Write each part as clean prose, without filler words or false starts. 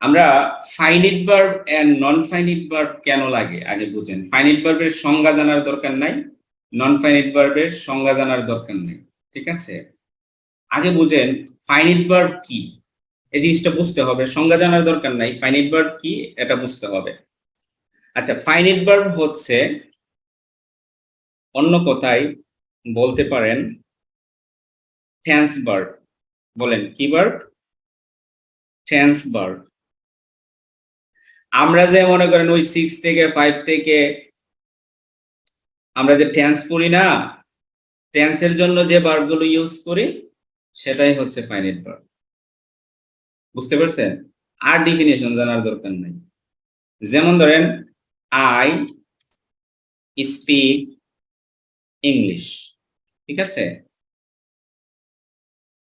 আমরা finite verb and non finite verb কেন লাগে আগে বুঝেন। ফাইনিট ভার্বের সংজ্ঞা জানার দরকার নাই, নন ফাইনিট ভার্বের সংজ্ঞা জানার দরকার নেই, ঠিক আছে? আগে বুঝেন ফাইনিট ভার্ব কি, এই জিনিসটা বুঝতে হবে। সংজ্ঞা জানার দরকার নাই, ফাইনিট ভার্ব কি এটা বুঝতে হবে। আচ্ছা, ফাইনিট ভার্ব হচ্ছে, অন্য কথায় বলতে পারেন টেন্স ভার্ব। বলেন কি ভার্ব? Tense verb. আমরা যে মনে করেন ওই 6 থেকে 5 থেকে আমরা যে টেন্স পড়ি না, টেন্সের জন্য যে ভার্বগুলো ইউজ করি সেটাই হচ্ছে ফাইনাইট ভার্ব। বুঝতে পারছেন? আর ডেফিনিশন জানার দরকার নাই। যেমন ধরেন আই স্পিক ইংলিশ, ঠিক আছে?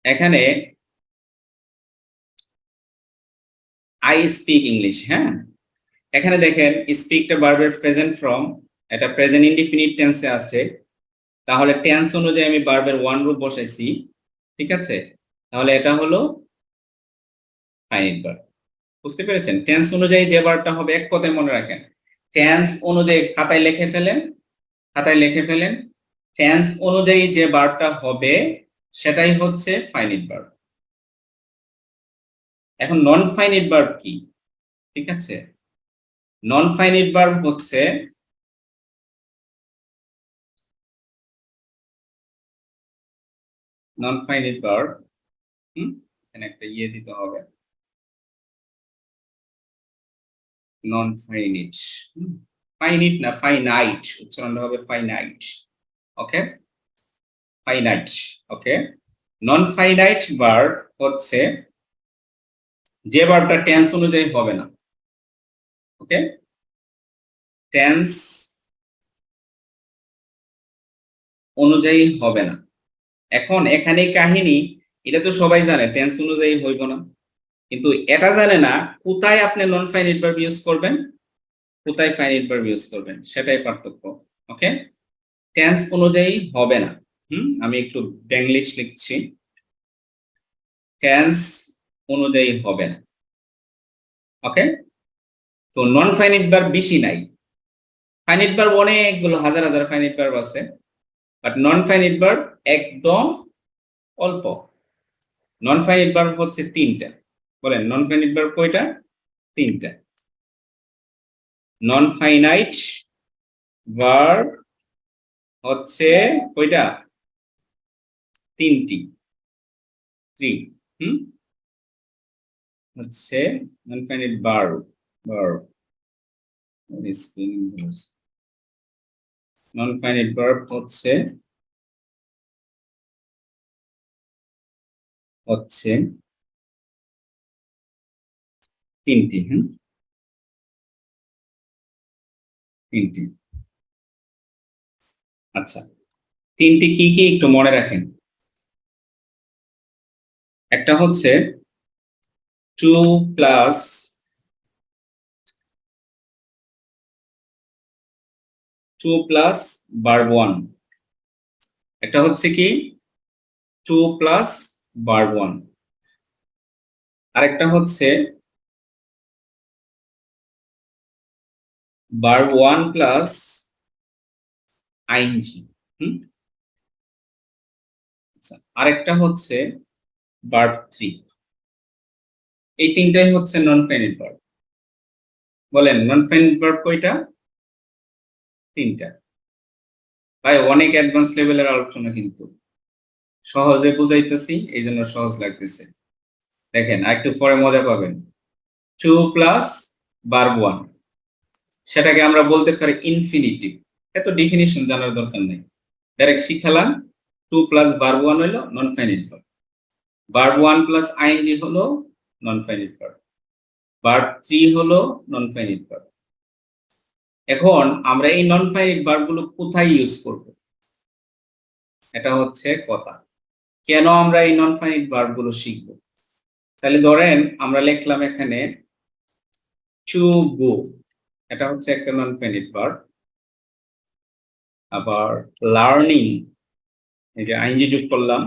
এখানে আই স্পিক ইংলিশ, হ্যাঁ, এখানে দেখেন স্পিকটা ভার্বের প্রেজেন্ট ফর্ম, এটা প্রেজেন্ট ইনডিফিনিট টেন্সে আছে। তাহলে টেন্স অনুযায়ী আমি ভার্বের ওয়ান রূপ বসাইছি, ঠিক আছে? তাহলে এটা হলো ফাইনাইট ভার্ব। বুঝতে পেরেছেন? টেন্স অনুযায়ী যে ভার্বটা হবে, এক কথায় মনে রাখেন, টেন্স অনুযায়ী খাতায় লিখে ফেলেন, খাতায় লিখে ফেলেন, টেন্স অনুযায়ী যে ভার্বটা হবে সেটাই হচ্ছে ফাইনাইট ভার্ব। এখন নন ফাইনাইট ভার্ব কি, ঠিক আছে? নন ফাইনাইট ভার্ব হচ্ছে নন ফাইনাইট ভার্ব, এখানে একটা ইয়ে দিতে হবে, নন ফাইনাইট, ফাইনিট না ফাইনাইট উচ্চারণ হবে ফাইনাইট, ওকে? ফাইনাইট, ওকে? নন ফাইনাইট ভার্ব হচ্ছে যে ভার্বটা টেন্স অনুযায়ী হবে না, ওকে? টেন্স অনুযায়ী হবে না। এখন এখানে কাহিনী, এটা তো সবাই জানে টেন্স অনুযায়ী হইব না, কিন্তু এটা জানে না কোথায় আপনি নন ফাইনাইট ভার্ব ইউজ করবেন, কোথায় ফাইনাইট ভার্ব ইউজ করবেন, সেটাই পার্থক্য, ওকে? টেন্স অনুযায়ী হবে না, আমি একটু বাংলিশ লিখছি, টেন্স অনুযায়ী হবে না, ওকে? তো নন ফাইনাইট ভার্ব বেশি নাই, ফাইনাইট ভার্ব অনেকগুলো, হাজার হাজার ফাইনাইট ভার্ব আছে, বাট নন ফাইনাইট ভার্ব একদম অল্প। নন ফাইনাইট ভার্ব হচ্ছে 3টা। বলেন নন ফাইনাইট ভার্ব কয়টা? 3টা। নন ফাইনাইট ভার্ব হচ্ছে কয়টা? 3টি, 3, হচ্ছে নন ফাইনাইট ভার্ব, ভার্ব নন ফাইনাইট ভার্ব হচ্ছে হচ্ছে 3টি, 3টি। আচ্ছা, 3টি কি কি একটু মনে রাখেন। একটা হচ্ছে 2 প্লাস ভার্ব 1, একটা হচ্ছে কি 2 প্লাস ভার্ব 1, আরেকটা হচ্ছে ভার্ব 1 প্লাস আইএনজি, আচ্ছা, আরেকটা হচ্ছে ভার্ব 3। এই 3টাই হচ্ছে নন ফাইনাইট ভার্ব। বলেন নন ফাইনাইট ভার্ব কয়টা? 3টা। ভাই অনেক অ্যাডভান্স লেভেলের আলোচনা, কিন্তু সহজে বুঝাইতেছি এই জন্য সহজ লাগতেছে। দেখেন আরেকটু পরে মজা পাবেন। 2 প্লাস ভার্ব 1, সেটাকে আমরা বলতে পারি ইনফিনিটিভ। এত ডেফিনিশন জানার দরকার নেই, ডাইরেক্ট শিখালাম। 2 প্লাস ভার্ব 1 হলো non finite verb, verb 1 plus ING হলো নন ফাইনাইট ভার্ব, ভার্ব 3 হলো নন ফাইনাইট ভার্ব। এখন আমরা এই নন ফাইনাইট ভার্বগুলো কোথায় ইউজ করব, এটা হচ্ছে কথা। কেন আমরা এই নন ফাইনাইট ভার্বগুলো শিখব? তাহলে ধরেন আমরা লিখলাম এখানে টু গো, এটা হচ্ছে একটা নন ফাইনাইট ভার্ব। আবার লার্নিং, এই যে আইএনজি যোগ করলাম,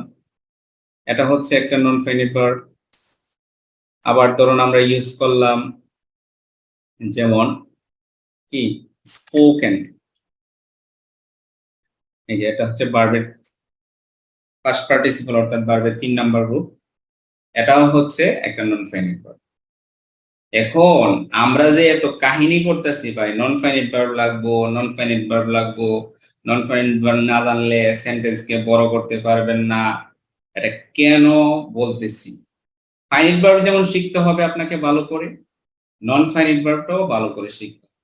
এটা হচ্ছে একটা নন ফাইনাইট ভার্ব। আবার ধরুন আমরা ইউজ করলাম যেমন কি স্পোকেন, এই যে এটা হচ্ছে ভার্বের ফার্স্ট পার্টিসিপল অর্থাৎ ভার্বের 3 নাম্বার রূপ, এটাও হচ্ছে একটা নন ফাইনাইট ভার্ব। এখন আমরা যে এত কাহিনী করতেছি ভাই, নন ফাইনাইট ভার্ব লাগবো, নন ফাইনাইট ভার্ব লাগবো, নন ফাইনাইট ভার্ব না জানলে সেন্টেন্স কে বড় করতে পারবেন না, এটা কেন বলতেছি? ফাইনাইট ভার্ব যেমন শিখতে হবে আপনাকে ভালো করে, নন ফাইনাইট ভার্বটাও ভালো করে শিখতে হবে।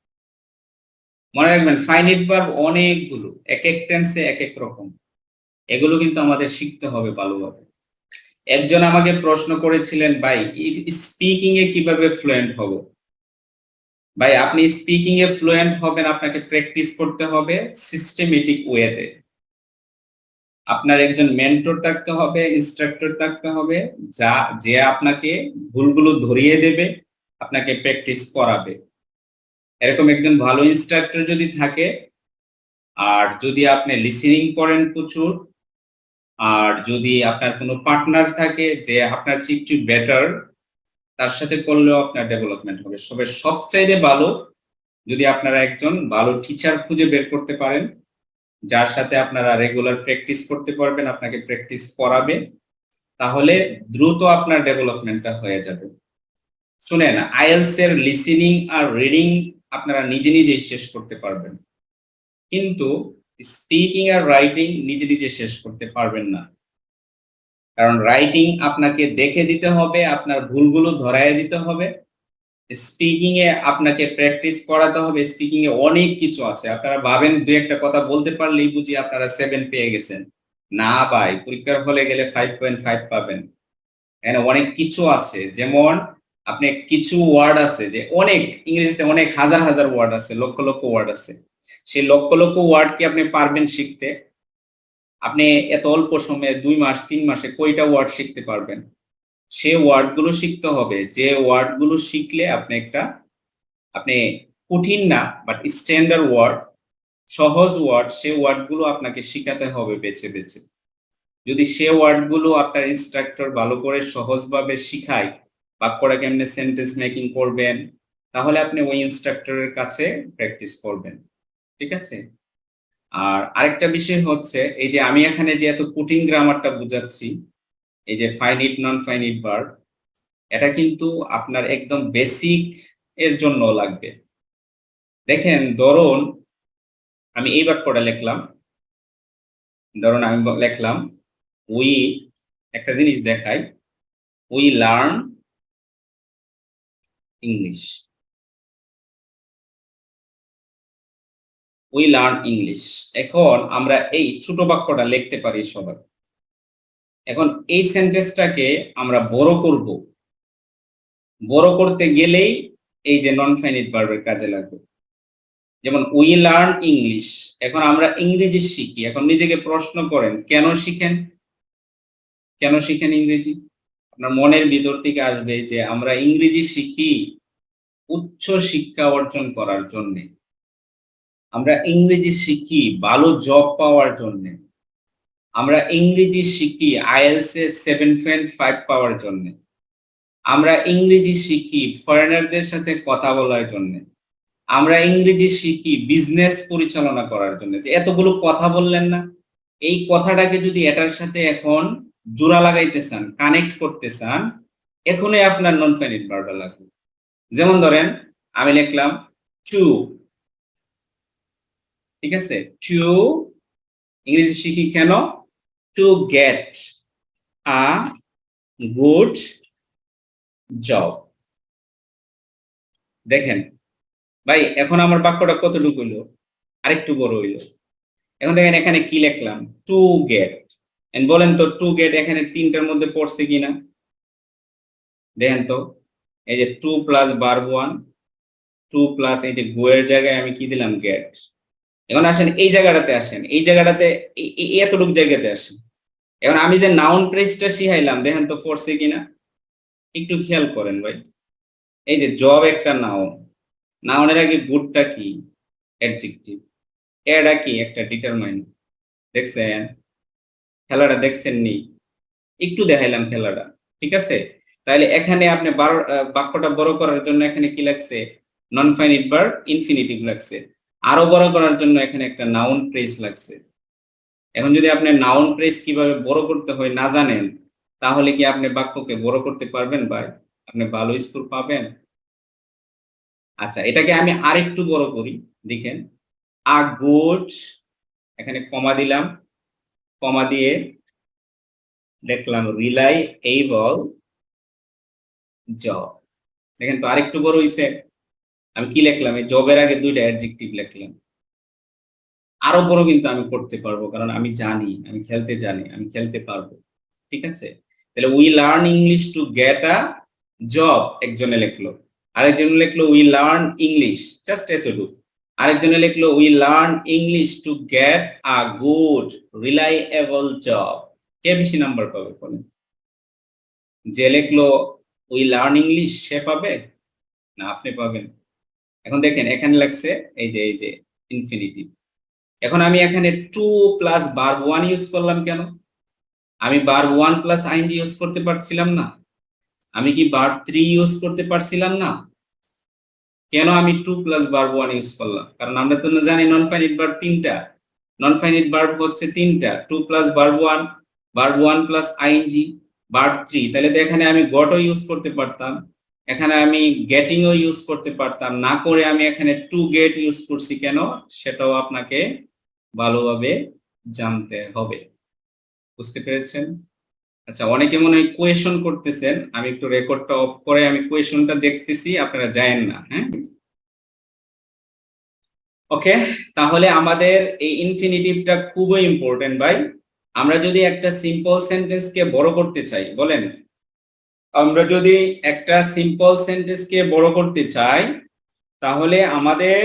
মনে রাখবেন ফাইনাইট ভার্ব অনেকগুলো, এক এক টেন্সে এক এক রকম, এগুলো কিন্তু আমাদের শিখতে হবে ভালোভাবে। একজন আমাকে প্রশ্ন করেছিলেন, ভাই স্পিকিং এ কিভাবে ফ্লুয়েন্ট হব? ভাই আপনি স্পিকিং এ ফ্লুয়েন্ট হবেন, আপনাকে প্র্যাকটিস করতে হবে সিস্টেমেটিক ওয়েতে। আপনার একজন মেন্টর থাকতে হবে, ইনস্ট্রাক্টর থাকতে হবে, যে আপনাকে ভুলগুলো ধরিয়ে দেবে, আপনাকে প্র্যাকটিস করাবে। এরকম একজন ভালো ইনস্ট্রাক্টর যদি থাকে, আর যদি আপনি লিসেনিং করেন প্রচুর, আর যদি আপনার কোনো পার্টনার থাকে যে আপনার চেয়ে একটু বেটার, তার সাথে করলেও আপনার ডেভেলপমেন্ট হবে। সবচাইতে ভালো যদি আপনারা একজন ভালো টিচার খুঁজে বের করতে পারেন, যার সাথে আপনারা রেগুলার প্র্যাকটিস করতে পারবেন, আপনাকে প্র্যাকটিস করাবে, তাহলে দ্রুত আপনার ডেভেলপমেন্টটা হয়ে যাবে। শুনেন, আইএলটিএস এর লিসেনিং আর রিডিং আপনারা নিজে নিজেই শেষ করতে পারবেন, কিন্তু স্পিকিং আর রাইটিং নিজে নিজে শেষ করতে পারবেন না। কারণ রাইটিং আপনাকে দেখে দিতে হবে, আপনার ভুলগুলো ধরায় দিতে হবে, স্পিকিং এ আপনাকে প্র্যাকটিস করাতে হবে। স্পিকিং এ অনেক কিছু আছে, আপনারা ভাবেন দুই একটা কথা বলতে পারলেই বুঝি আপনারা 7 পেয়ে গেছেন। না ভাই, পরীক্ষার হলে গেলে 5.5 পাবেন। এখানে অনেক কিছু আছে, যেমন আপনি কিছু ওয়ার্ড আছে যে অনেক, ইংরেজিতে অনেক হাজার হাজার ওয়ার্ড আছে, লক্ষ লক্ষ ওয়ার্ড আছে, সেই লক্ষ লক্ষ ওয়ার্ড কি আপনি পারবেন শিখতে? আপনি এত অল্প সময়ে 2 মাস 3 মাসে কয়টা ওয়ার্ড শিখতে পারবেন? সে ওয়ার্ডগুলো শিখতে হবে, যে ওয়ার্ডগুলো শিখলে আপনি কঠিন না বাট স্ট্যান্ডার্ড ওয়ার্ড, সহজ ওয়ার্ড, সে ওয়ার্ডগুলো আপনাকে শিখাতে হবে বেছে বেছে। যদি সে ওয়ার্ডগুলো আপনার ইনস্ট্রাক্টর ভালো করে সহজভাবে শিখায়, বাক্যটা কেমনে সেন্টেন্স মেকিং করবেন, তাহলে আপনি ওই ইনস্ট্রাক্টরের কাছে প্র্যাকটিস করবেন। ঠিক আছে? আর আরেকটা বিষয় হচ্ছে, এই যে আমি এখানে যে এত কঠিন গ্রামারটা বুঝাচ্ছি, এই যে ফাইনিট নন ফাইনিট ভার্ব, এটা কিন্তু আপনার একদম বেসিক এর জন্য লাগবে। দেখেন, ধরুন আমি এই বাক্যটা লিখলাম, ধরুন আমি লিখলাম উই, একটা জিনিস দেখাই, we learn English, we learn English. এখন আমরা এই ছোট বাক্যটা লিখতে পারি সবাই। এখন এই সেন্টেন্সটাকে আমরা বড় করব, বড় করতে গেলেই এই যে নন ফাইনিট ভার্বের কাজে লাগবে। যেমন উই লার্ন ইংলিশ, এখন আমরা ইংরেজি শিখি। এখন নিজেকে প্রশ্ন করেন, কেন শিখেন? কেন শিখেন ইংরেজি? আপনার মনের ভিতর থেকে আসবে যে আমরা ইংরেজি শিখি উচ্চ শিক্ষা অর্জন করার জন্য, আমরা ইংরেজি শিখি ভালো জব পাওয়ার জন্য, আমরা ইংরেজি শিখি আইএলটিএস এ 7.5 পাওয়ার জন্য, আমরা ইংরেজি শিখি ফরেনারদের সাথে কথা বলার জন্য, আমরা ইংরেজি শিখি বিজনেস পরিচালনা করার জন্য। এতগুলো কথা বললেন না, এই কথাটাকে যদি এটার সাথে এখন জোড়া লাগাইতে চান, কানেক্ট করতে চান, এখনই আপনার নন ফাইনিট ভার্বটা লাগবে। যেমন ধরেন আমি লিখলাম টু, ঠিক আছে? টু ইংরেজি শিখি কেন? Two get a good job. দেখেন ভাই, এখন আমার বাক্যটা কতটুকু হইলো? আরেকটু বড় হইলো। এখন দেখেন এখানে কি লিখলাম, টু গেট। বলেন তো টু গেট এখানে তিনটার মধ্যে পড়ছে কিনা? দেখেন তো, এই যে to plus verb one, to plus এই যে গো এর জায়গায় আমি কি দিলাম? গেট। এখন আসেন এই জায়গাটাতে, আসেন এই জায়গাটাতে, এতটুকু জায়গাতে আসেন। এখন আমি যে নাউন প্রেসটা শিখাইলাম, দেখেন তো পড়ছে কিনা? একটু খেয়াল করেন ভাই। এই যে জব একটা নাউন, নাউনের আগে গুডটা কি? অ্যাডজেক্টিভ। এটা কি? একটা ডিটারমাইনার। দেখছেন খেলাটা? দেখছেন নি? একটু দেখাইলাম খেলাটা, ঠিক আছে? তাহলে এখানে আপনি বাক্যটা বড় করার জন্য এখানে কি লাগছে, নন ফাইনাইট ভার্ব ইনফিনিটিভ লাগছে। আরো বড় করার জন্য এখানে একটা নাউন ফ্রেজ লাগছে। এখন যদি আপনি নাউন ফ্রেজ কিভাবে বড় করতে হয় না জানেন, তাহলে কি আপনি বাক্যকে বড় করতে পারবেন ভাই? আপনি ভালো স্কোর পাবেন? আচ্ছা, এটাকে আমি আরেকটু বড় করি, দেখেন আ গুড, এখানে কমা দিলাম, কমা দিয়ে লিখলাম রিলায়েবল জব। দেখেন তো আরেকটু বড় হইছে। আমি কি লিখলাম, এই জবের আগে দুইটা অ্যাডজেক্টিভ লিখলাম। আরো বড় কিন্তু আমি করতে পারবো, কারণ আমি জানি, আমি খেলতে জানি, আমি খেলতে পারবো। ঠিক আছে, তাহলে we learn English to get a job একজনে লিখলো, আরেকজনে লিখলো উই লার্ন ইংলিশ, জাস্ট এতটুকু। আরেকজনে লিখলো we learn English to get a good reliable job. কে বেশি নাম্বার পাবে বলেন? যে লিখলো উই লার্ন ইংলিশ সে পাবে, না আপনি পাবেন? এখন দেখেন এখানে লাগছে এই যে ইনফিনিটিভ। এখন আমি এখানে to plus verb one use করলাম কেন? আমি verb one plus ING use করতে পারছিলাম না? আমি কি ভার্ব থ্রি ইউজ করতে পারছিলাম না? কেন আমি to plus verb one use করলাম? কারণ আমরা তো জানি নন ফাইনাইট ভার্ব তিনটা, নন ফাইনাইট ভার্ব হচ্ছে তিনটা, to plus verb one plus ING, verb three. তাহলে তো এখানে আমি গটও ইউজ করতে পারতাম, এখানে আমি গেটিংও ইউজ করতে পারতাম, না করে আমি এখানে টু গেট ইউজ করছি কেন, সেটাও আপনাকে ভালোভাবে জানতে হবে। বুঝতে পেরেছেন? আচ্ছা, অনেকে মনে হয় কোয়েশন করতেছেন, আমি একটু রেকর্ডটা অফ করে আমি কোয়েশনটা দেখতেছি, আপনারা যায়েন না, হ্যাঁ? ওকে, তাহলে আমাদের এই ইনফিনিটিভটা খুবই ইম্পর্টেন্ট ভাই। আমরা যদি একটা সিম্পল সেন্টেন্সকে বড় করতে চাই, বলেন আমরা যদি একটা সিম্পল সেন্টেন্সকে বড় করতে চাই, তাহলে আমাদের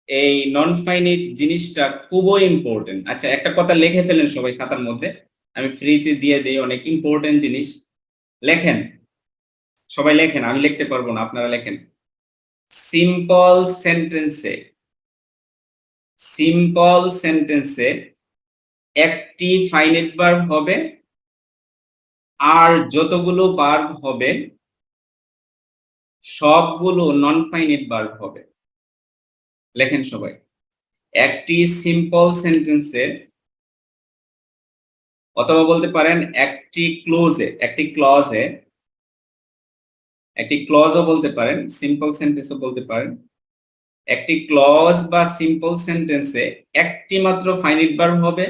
এই নন ফাইনাইট জিনিসটা খুবই ইম্পর্টেন্ট। আচ্ছা, একটা কথা লিখে ফেলেন সবাই খাতার মধ্যে, আমি ফ্রিতে দিয়ে দেই, অনেক ইম্পর্টেন্ট জিনিস। লেখেন, সবাই লেখেন, আমি লিখতে পারবো না, আপনারা লেখেন। সিম্পল সেন্টেন্সে, সিম্পল সেন্টেন্সে একটি ফাইনাইট ভার্ব হবে, আর যতগুলো ভার্ব হবে সবগুলো নন ফাইনাইট ভার্ব হবে। লেখেন সবাই, একটি সিম্পল সেন্টেন্সে, অথবা বলতে পারেন একটি ক্লোজে, একটি ক্লজে, একটি ক্লজও বলতে পারেন, সিম্পল সেন্টেন্সও বলতে পারেন। একটি ক্লজ বা সিম্পল সেন্টেন্সে একটি মাত্র ফাইনাইট ভার্ব হবে,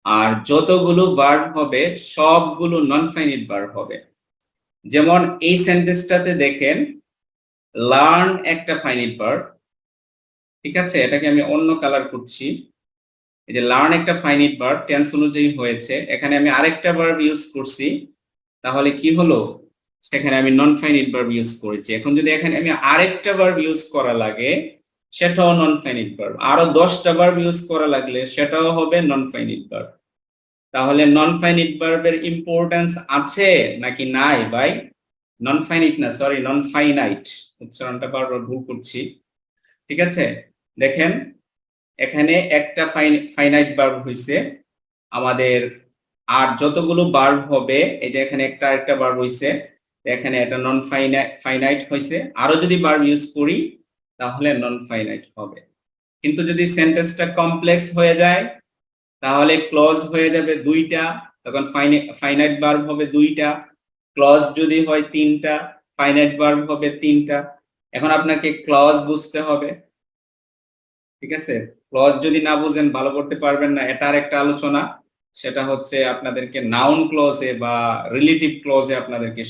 আর যতগুলো ভার্ব হবে সবগুলো নন ফাইনাইট ভার্ব হবে। যেমন এই সেন্টেন্সটাতে দেখেন লার্ন একটা ফাইনাইট ভার্ব, ঠিক আছে, এটাকে আমি অন্য কালার করছি। এই যে লার্ন একটা ফাইনাইট ভার্ব, টেন্স অনুযায়ী হয়েছে, এখানে আমি আরেকটা ভার্ব ইউজ করছি, তাহলে কি হলো, সেখানে আমি নন ফাইনাইট ভার্ব ইউজ করেছি। এখন যদি এখানে আমি আরেকটা ভার্ব ইউজ করা লাগে, সেটাও নন ফাইনাইট ভার্ব, আরো 10টা ভার্ব ইউজ করা লাগলে সেটাও হবে নন ফাইনাইট ভার্ব। তাহলে নন ফাইনাইট ভার্বের ইম্পর্টেন্স আছে নাকি নাই ভাই? নন ফাইনাইট না, সরি, নন ফাইনাইট, উচ্চারণটা বারবার ভুল করছি। ঠিক আছে, দেখেন এখানে একটা ফাইনাইট ভার্ব হইছে আমাদের, আর যতগুলো ভার্ব হবে, এই যে এখানে একটা আরেকটা ভার্ব হইছে, এখানে এটা নন ফাইনাইট হইছে, আরো যদি ভার্ব ইউজ করি তাহলে নন ফাইনাইট হবে। কিন্তু যদি সেন্টেন্সটা কমপ্লেক্স হয়ে যায়, তাহলে ক্লজ হয়ে যাবে দুইটা, তখন ফাইনাইট ভার্ব হবে দুইটা। ক্লজ যদি হয় তিনটা, ফাইনাইট ভার্ব হবে তিনটা। এখন আপনাকে ক্লজ বুঝতে হবে, ঠিক আছে? ক্লজ যদি না বুঝেন ভালো করতে পারবেন না, এটা আরেকটা আলোচনা, সেটা হচ্ছে আপনাদেরকে নাউন ক্লজে বা রিলেটিভ ক্লজে আপনাদেরকে